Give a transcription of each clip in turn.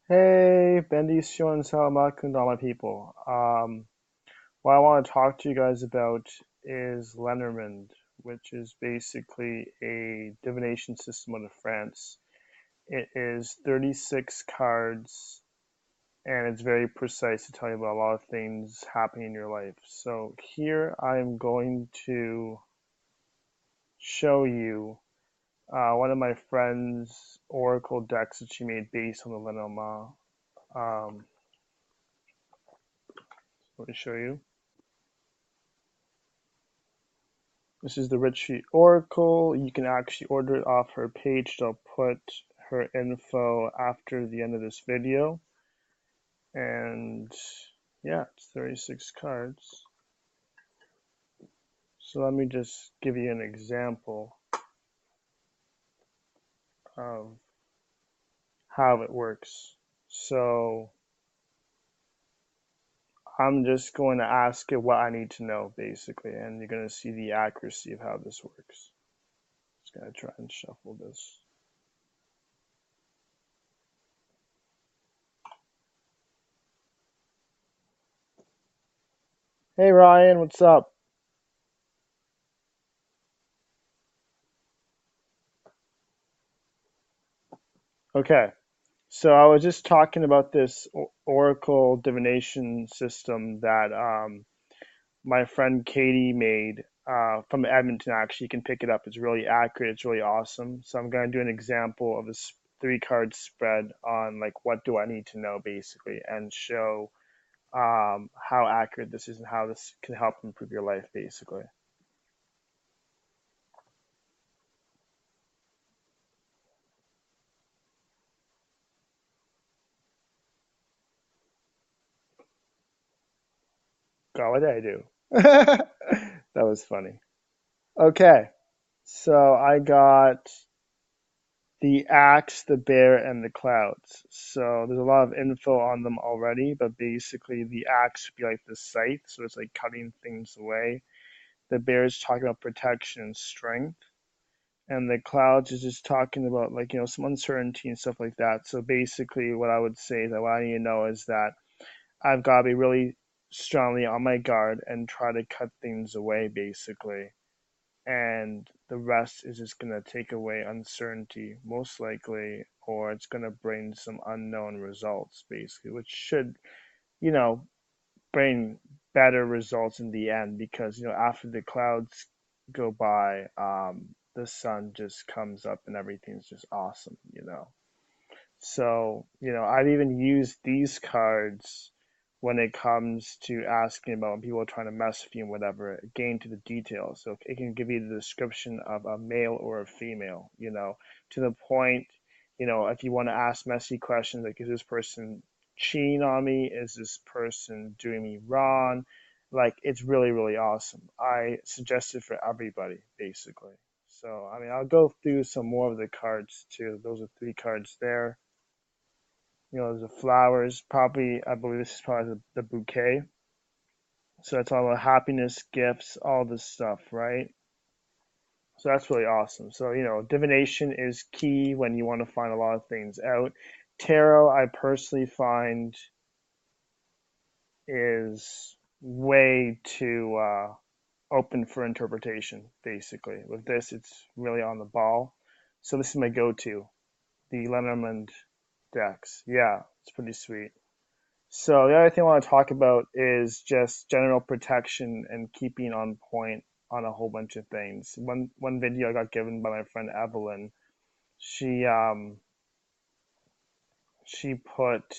Hey, bendición salamakun all my people. What I want to talk to you guys about is Lenormand, which is basically a divination system out of France. It is 36 cards, and it's very precise to tell you about a lot of things happening in your life. So here I'm going to show you one of my friend's oracle decks that she made based on the Lenormand. Um, Let me show you. This is the Richie Oracle. You can actually order it off her page. I'll put her info after the end of this video. And yeah, it's 36 cards. So let me just give you an example of how it works. So I'm just going to ask it what I need to know, basically, and you're going to see the accuracy of how this works. Just going to try and shuffle this. Hey Ryan, what's up? Okay. So I was just talking about this Oracle divination system that my friend Katie made from Edmonton. Actually, you can pick it up. It's really accurate. It's really awesome. So I'm going to do an example of a three card spread on like what do I need to know basically, and show how accurate this is and how this can help improve your life basically. God, what did I do? That was funny. Okay, so I got the axe, the bear, and the clouds. So there's a lot of info on them already, but basically the axe would be like the scythe, so it's like cutting things away. The bear is talking about protection and strength, and the clouds is just talking about like some uncertainty and stuff like that. So basically, what I would say that what I need to know is that I've got to be really strongly on my guard and try to cut things away, basically, and the rest is just going to take away uncertainty, most likely, or it's going to bring some unknown results, basically, which should, you know, bring better results in the end because, after the clouds go by, the sun just comes up and everything's just awesome. So, I've even used these cards when it comes to asking about when people are trying to mess with you and whatever, getting to the details. So it can give you the description of a male or a female, to the point, if you want to ask messy questions like, is this person cheating on me? Is this person doing me wrong? Like, it's really, really awesome. I suggest it for everybody, basically. So, I mean, I'll go through some more of the cards too. Those are three cards there. The flowers. Probably, I believe this is probably the bouquet. So that's all about happiness, gifts, all this stuff, right? So that's really awesome. So, divination is key when you want to find a lot of things out. Tarot, I personally find is way too open for interpretation, basically. With this, it's really on the ball. So this is my go-to, the Lenormand decks. Yeah, it's pretty sweet. So the other thing I want to talk about is just general protection and keeping on point on a whole bunch of things. One video I got given by my friend Evelyn, she she put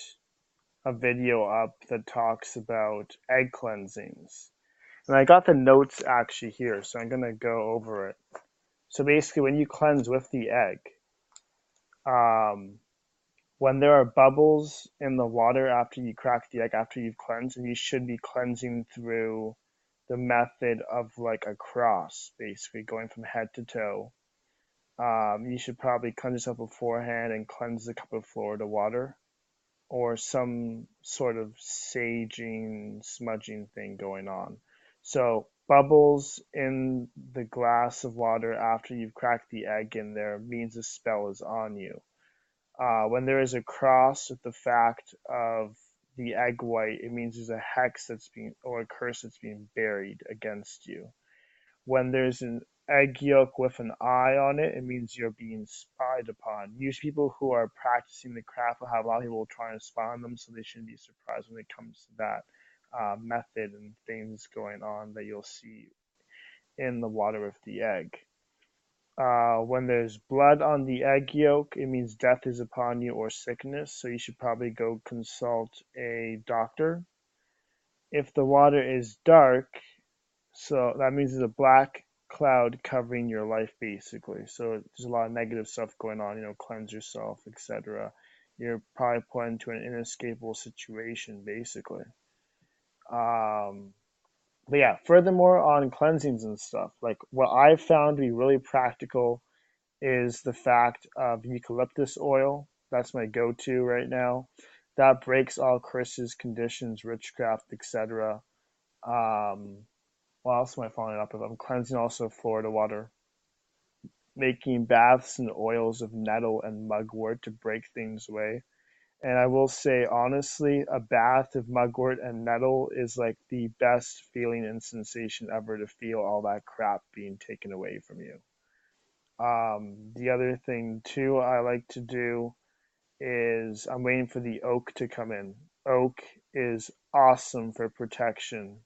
a video up that talks about egg cleansings. And I got the notes actually here, so I'm gonna go over it. So basically when you cleanse with the egg, um, when there are bubbles in the water after you crack the egg, after you've cleansed, and you should be cleansing through the method of like a cross, basically going from head to toe. You should probably cleanse yourself beforehand and cleanse the cup of Florida water or some sort of saging, smudging thing going on. So bubbles in the glass of water after you've cracked the egg in there means the spell is on you. When there is a cross with the fact of the egg white, it means there's a hex that's being, or a curse that's being buried against you. When there's an egg yolk with an eye on it, it means you're being spied upon. Usually, people who are practicing the craft will have a lot of people trying to spy on them, so they shouldn't be surprised when it comes to that method and things going on that you'll see in the water with the egg. When there's blood on the egg yolk, it means death is upon you or sickness, so you should probably go consult a doctor. If the water is dark, so that means there's a black cloud covering your life basically. So there's a lot of negative stuff going on, cleanse yourself, etc. You're probably put into an inescapable situation basically. Um, but yeah, furthermore on cleansings and stuff, like what I've found to be really practical is the fact of eucalyptus oil. That's my go-to right now. That breaks all curses, conditions, witchcraft, etc. Um, what else am I following up with? I'm cleansing also Florida water, making baths and oils of nettle and mugwort to break things away. And I will say, honestly, a bath of mugwort and nettle is like the best feeling and sensation ever to feel all that crap being taken away from you. The other thing, too, I like to do is I'm waiting for the oak to come in. Oak is awesome for protection,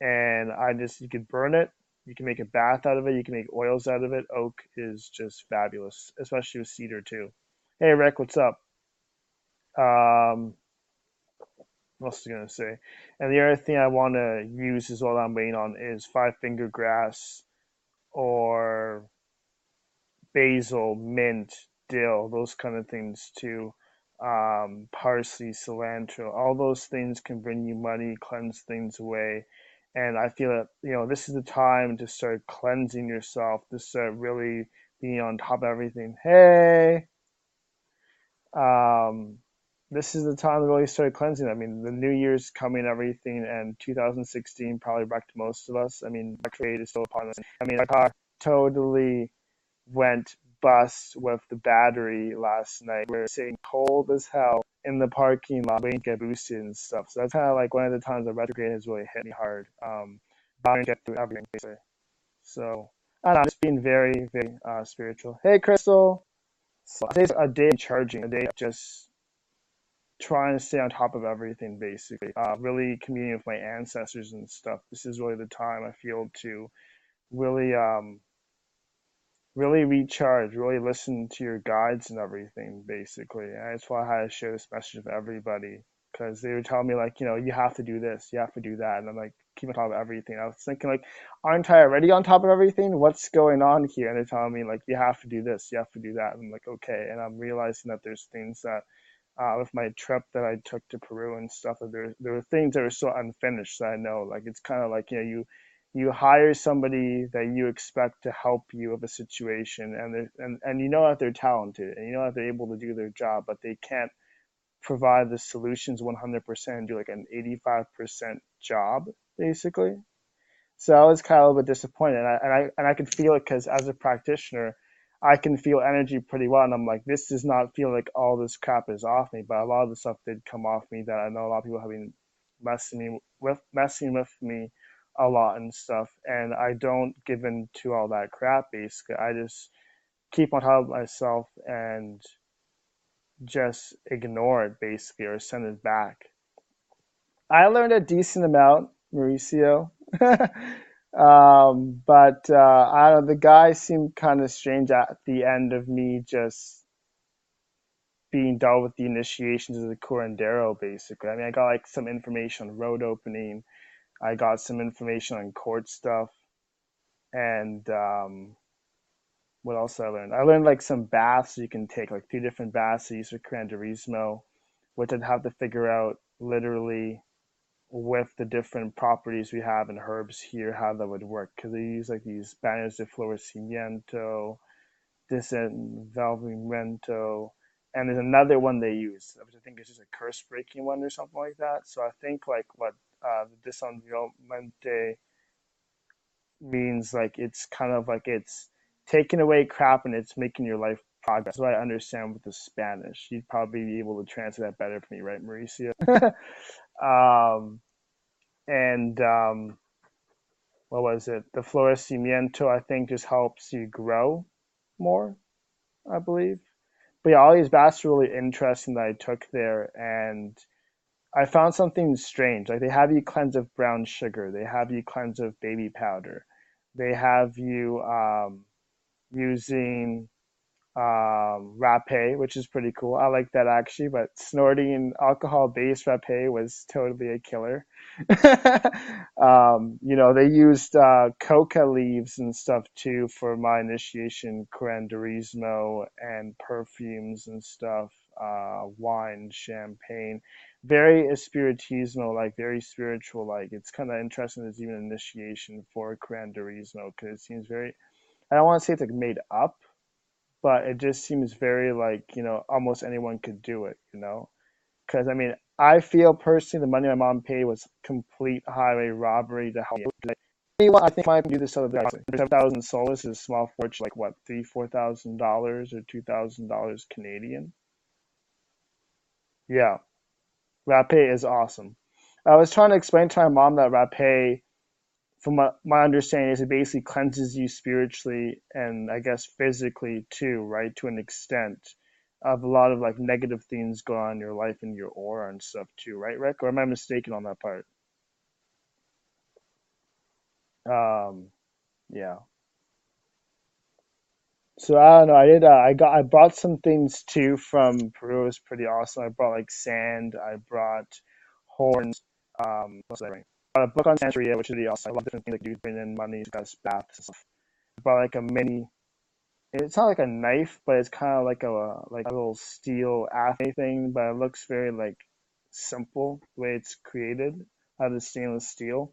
and you could burn it, you can make a bath out of it, you can make oils out of it. Oak is just fabulous, especially with cedar too. Hey Rick, what's up? Um, what else was I gonna say? And the other thing I want to use is what I'm waiting on is five finger grass or basil, mint, dill, those kind of things too. Parsley, cilantro, all those things can bring you money, cleanse things away. And I feel that, this is the time to start cleansing yourself, to start really being on top of everything. Hey, um, this is the time to really start cleansing. I mean, the new year's coming, and everything, and 2016 probably wrecked most of us. I mean, trade is still upon us. I mean, my car totally went bust with the battery last night. We were sitting cold as hell in the parking lot waiting to get boosted and stuff. So that's kind of like one of the times the retrograde has really hit me hard. But I didn't get through everything basically. So I don't know, just being very, very spiritual. Hey, Crystal. So I think it's a day of charging, a day of just trying to stay on top of everything basically. Really communing with my ancestors and stuff. This is really the time I feel to really really recharge, really listen to your guides and everything, basically. And that's why I had to share this message with everybody because they were telling me, like, you have to do this, you have to do that. And I'm like, keep on top of everything. I was thinking, like, aren't I already on top of everything? What's going on here? And they're telling me, like, you have to do this, you have to do that. And I'm like, okay. And I'm realizing that there's things that with my trip that I took to Peru and stuff. There were things that were so unfinished that I know. Like it's kind of like you hire somebody that you expect to help you with a situation, and and you know that they're talented and you know that they're able to do their job, but they can't provide the solutions 100% and do like an 85% job basically. So I was kind of a little bit disappointed, and I could feel it because as a practitioner, I can feel energy pretty well, and I'm like, this does not feel like all this crap is off me, but a lot of the stuff did come off me that I know a lot of people have been messing with me a lot and stuff, and I don't give in to all that crap. Basically, I just keep on top of myself and just ignore it basically or send it back. I learned a decent amount, Mauricio. But I don't know, the guy seemed kind of strange at the end of me just being done with the initiations of the curandero, basically. I mean, I got like some information on road opening, I got some information on court stuff, and what else did I learn? I learned like some baths you can take, like 2 different baths I use for curanderismo, which I'd have to figure out literally with the different properties we have in herbs here, how that would work. Because they use like these banners de florecimiento, disenvolvimiento, and there's another one they use, which I think is just a curse breaking one or something like that. So I think like what the disenvolvimiento means, like it's kind of like it's taking away crap and it's making your life progress. What I understand with the Spanish. You'd probably be able to translate that better for me, right, Mauricio? um, and what was it? The florecimiento, I think, just helps you grow more, I believe. But yeah, all these baths were really interesting that I took there, and I found something strange. Like they have you cleanse of brown sugar, they have you cleanse of baby powder, they have you using rapé, which is pretty cool. I like that actually, but snorting alcohol-based rapé was totally a killer. They used coca leaves and stuff too for my initiation, curanderismo and perfumes and stuff, wine, champagne, very espiritismo, like very spiritual. Like it's kind of interesting. There's even an initiation for curanderismo because it seems very. I don't want to say it's like made up, but it just seems very like, almost anyone could do it, because I mean, I feel personally the money my mom paid was complete highway robbery to help me. Like, you know what, I think I might do this other day. 7,000 soles is a small fortune, like what, $3,000, $4,000 or $2,000 Canadian. Yeah, rapé is awesome. I was trying to explain to my mom that rapé, from my understanding, is it basically cleanses you spiritually and I guess physically too, right? To an extent of a lot of like negative things going on in your life and your aura and stuff too, right, Rick? Or am I mistaken on that part? Um, yeah. So I don't know. I did. I brought some things too from Peru. It was pretty awesome. I brought like sand. I brought horns. What's that? Right? I brought a book on Santeria, which is really awesome. I love different things like you bring in money, gas, baths, and stuff. I brought like a mini. It's not like a knife, but it's kind of like a little steel athlete thing, but it looks very like simple the way it's created out of stainless steel,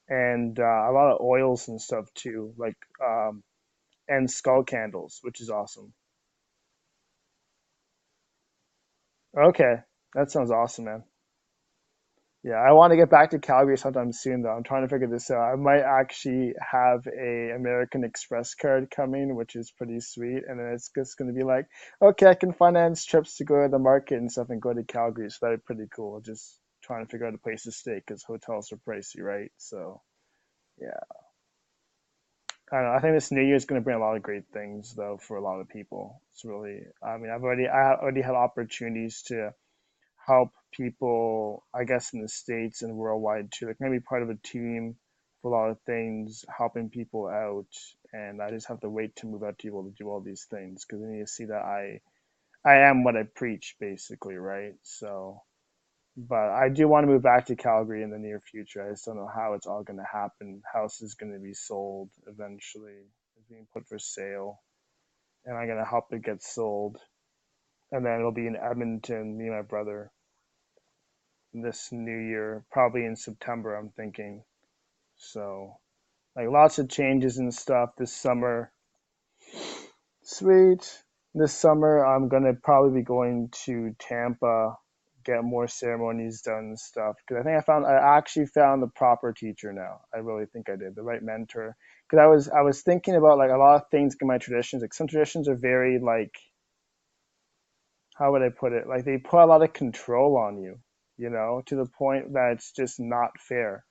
and a lot of oils and stuff too, like and skull candles, which is awesome. Okay, that sounds awesome, man. Yeah, I want to get back to Calgary sometime soon, though. I'm trying to figure this out. I might actually have a American Express card coming, which is pretty sweet. And then it's just going to be like, okay, I can finance trips to go to the market and stuff and go to Calgary. So that'd be pretty cool. Just trying to figure out a place to stay because hotels are pricey, right? So yeah, I don't know. I think this new year is going to bring a lot of great things, though, for a lot of people. It's really, I mean, I already had opportunities to help people, I guess, in the States and worldwide too. Like maybe part of a team for a lot of things, helping people out. And I just have to wait to move out to be able to do all these things because then you see that I am what I preach, basically, right? So, but I do want to move back to Calgary in the near future. I just don't know how it's all going to happen. House is going to be sold eventually. It's being put for sale, and I'm going to help it get sold. And then it'll be in Edmonton, me and my brother this new year, probably in September, I'm thinking. So, like lots of changes and stuff this summer. Sweet. This summer, I'm gonna probably be going to Tampa, get more ceremonies done and stuff. Because I actually found the proper teacher now. I really think I did, the right mentor. Because I was thinking about like a lot of things in my traditions. Like some traditions are very like, how would I put it? Like they put a lot of control on you, to the point that it's just not fair.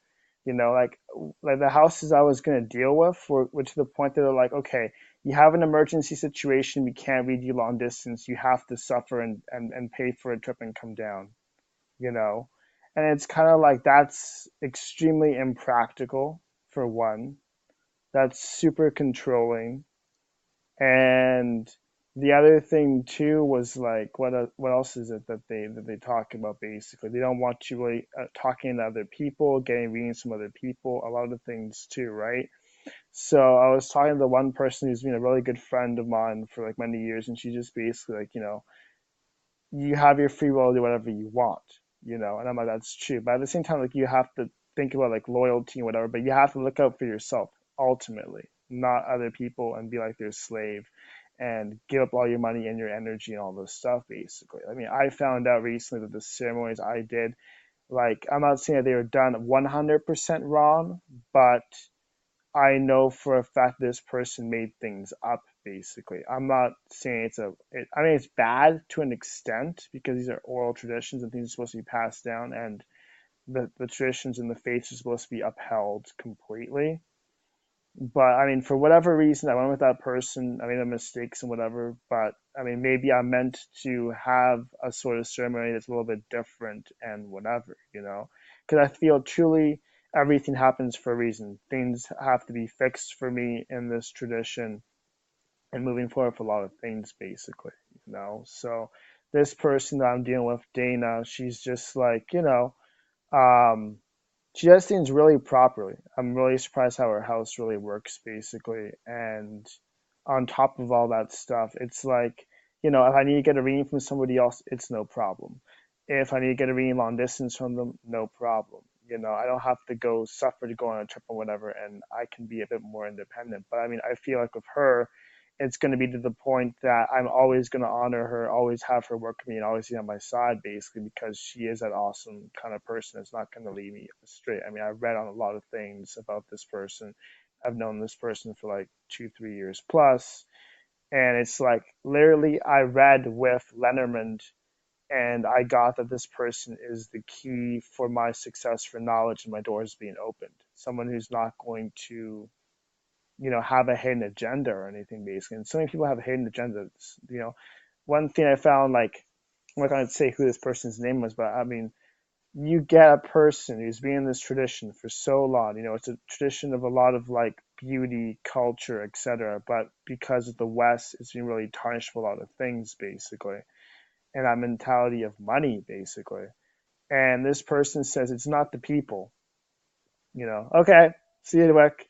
Like the houses I was gonna deal with were to the point that they're like, okay, you have an emergency situation, we can't read you long distance, you have to suffer and pay for a trip and come down, you know? And it's kind of like that's extremely impractical for one. That's super controlling. And the other thing too was like what else is it that they talk about basically? They don't want you really talking to other people, getting readings from other people, a lot of things too, right? So I was talking to one person who's been a really good friend of mine for like many years, and she just basically like, you have your free will to do whatever you want, and I'm like, that's true. But at the same time, like you have to think about like loyalty and whatever, but you have to look out for yourself ultimately, not other people and be like their slave and give up all your money and your energy and all this stuff basically. I mean, I found out recently that the ceremonies I did, like I'm not saying that they were done 100% wrong, but I know for a fact this person made things up basically. I'm not saying I mean, it's bad to an extent because these are oral traditions and things are supposed to be passed down, and the traditions and the faiths are supposed to be upheld completely. But I mean, for whatever reason, I went with that person. I made the mistakes and whatever. But I mean, maybe I'm meant to have a sort of ceremony that's a little bit different and whatever, you know? Because I feel truly everything happens for a reason. Things have to be fixed for me in this tradition and moving forward for a lot of things, basically, you know? So this person that I'm dealing with, Dana, she's just like, um, she does things really properly. I'm really surprised how her house really works, basically. And on top of all that stuff, it's like, if I need to get a reading from somebody else, it's no problem. If I need to get a reading long distance from them, no problem. I don't have to go suffer to go on a trip or whatever, and I can be a bit more independent. But I mean, I feel like with her, it's going to be to the point that I'm always going to honor her, always have her work with me, and always be on my side, basically, because she is that awesome kind of person that's not going to leave me straight. I mean, I've read on a lot of things about this person. I've known this person for like 2, 3 years plus, and it's like literally I read with Lenormand, and I got that this person is the key for my success for knowledge and my doors being opened. Someone who's not going to have a hidden agenda or anything basically. And so many people have hidden agendas. One thing I found, like, I'm not going to say who this person's name was, but I mean, you get a person who's been in this tradition for so long. It's a tradition of a lot of like beauty, culture, etc. But because of the West, it's been really tarnished for a lot of things basically, and that mentality of money basically. And this person says it's not the people. Okay, see you, Wick.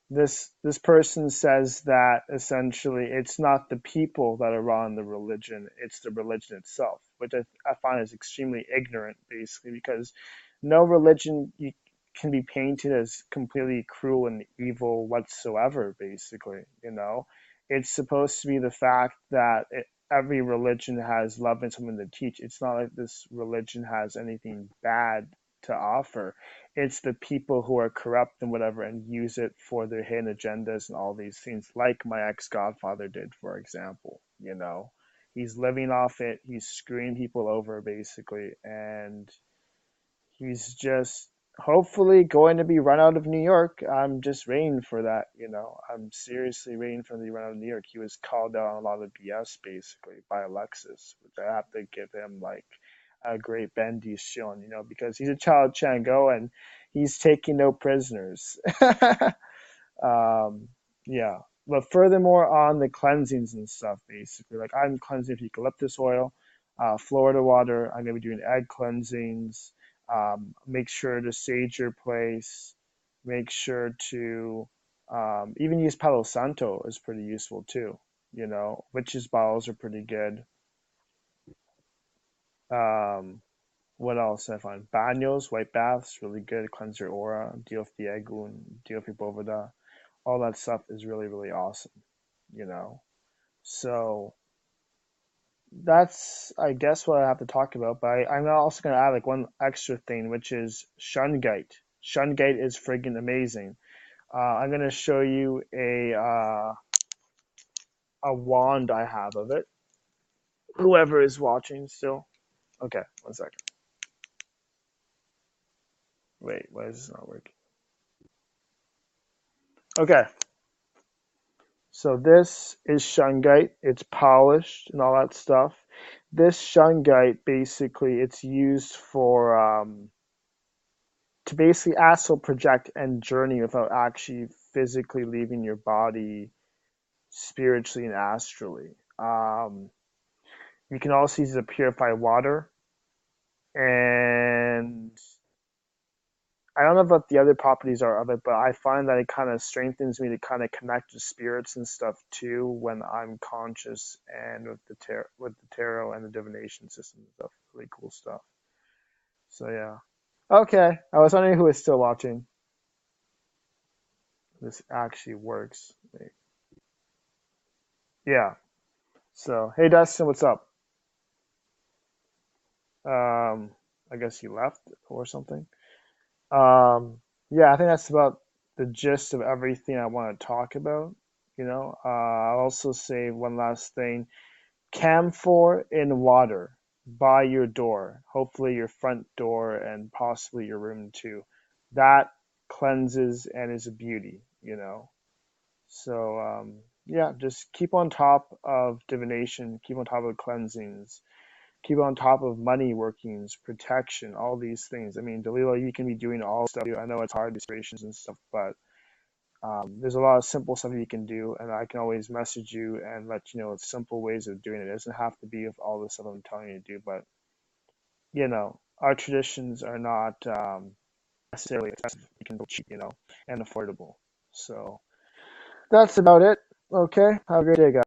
This person says that essentially it's not the people that are wrong the religion, it's the religion itself, which I find is extremely ignorant, basically, because no religion can be painted as completely cruel and evil whatsoever, basically. It's supposed to be the fact that every religion has love and something to teach. It's not like this religion has anything bad to offer. It's the people who are corrupt and whatever and use it for their hidden agendas and all these things, like my ex-godfather did, for example. He's living off it, he's screwing people over basically, and he's just hopefully going to be run out of New York. I'm just waiting for that. I'm seriously waiting for him to be run out of New York. He was called out on a lot of BS basically by Alexis, which I have to give him like a great bend he's shown, because he's a child Chango and he's taking no prisoners. Um, yeah. But furthermore, on the cleansings and stuff, basically, like I'm cleansing with eucalyptus oil, Florida water. I'm gonna be doing egg cleansings. Make sure to sage your place. Make sure to even use Palo Santo is pretty useful too. Witches bottles are pretty good. Um, what else I find? Baños, white baths, really good. Cleanse your aura. Deal with the Egun, deal with your Bovada. All that stuff is really, really awesome, you know. So that's, I guess, what I have to talk about. But I'm also going to add like one extra thing, which is Shungite. Shungite is friggin' amazing. I'm going to show you a wand I have of it. Whoever is watching still. Okay, 1 second. Wait, why is this not working? Okay, so this is shungite. It's polished and all that stuff. This shungite basically it's used for to basically astral project and journey without actually physically leaving your body spiritually and astrally. You can also use it to purify water, and I don't know what the other properties are of it, but I find that it kind of strengthens me to kind of connect to spirits and stuff too when I'm conscious and with the tarot and the divination system and stuff. Really cool stuff. So yeah. Okay, I was wondering who is still watching. This actually works. Wait. Yeah. So hey Dustin, what's up? Um, I guess you left or something. Yeah, I think that's about the gist of everything I want to talk about. I'll also say one last thing: camphor in water by your door, hopefully your front door and possibly your room too. That cleanses and is a beauty. So yeah, just keep on top of divination, keep on top of cleansings, keep on top of money workings, protection, all these things. I mean, Dalila, you can be doing all stuff. I know it's hard, inspirations and stuff, but there's a lot of simple stuff you can do, and I can always message you and let you know of simple ways of doing it. It doesn't have to be of all the stuff I'm telling you to do, but our traditions are not necessarily expensive. You can go cheap, and affordable. So that's about it. Okay. Have a great day, guys.